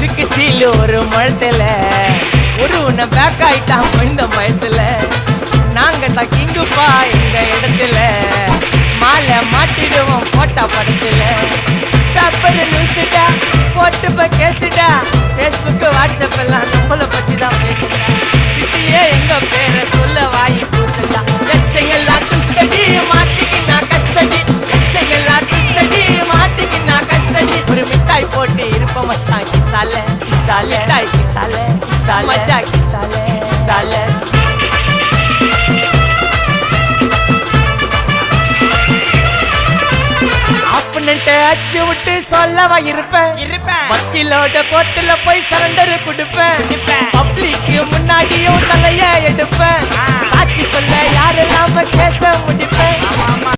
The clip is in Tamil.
இருக்கு ஸ்டீல் ஒரு மழத்துல ஒரு உன்னை பேக் ஆயிட்டான் இந்த மயத்துல நாங்க தான் கிங்குப்பா எங்க இடத்துல மாலை மாட்டிடுவோம் போட்டா படத்துல பேப்பர் நியூஸ்டா போட்டு கேசுடா Facebook வாட்ஸ்அப் எல்லாம் நம்மள பத்தி தான் பேசுடா சிட்டியே எங்க பேரை சொல்ல வாய் பூசலா எச்சையெல்லாம் சுத்தடி மாட்டிக்கினா கஸ்டடி எச்சையெல்லாம் சுத்தடி மாட்டிக்கினா கஸ்டடி ஒரு மிட்டாய் போட்டு இருப்ப மச்சான் கிசால கிசால மிட்டாய் கிசால கிசால மச்சா கிசால கிசால அச்சு விட்டு சொல்லவா இருப்பேன் வக்கீலோட கோர்ட்டுல போய் சரண்டர் கொடுப்பேன் பப்ளிக்கு முன்னாடியும் தலைய எடுப்பேன் சாட்சி சொல்ல யாரெல்லாம் கேச முடிப்பேன்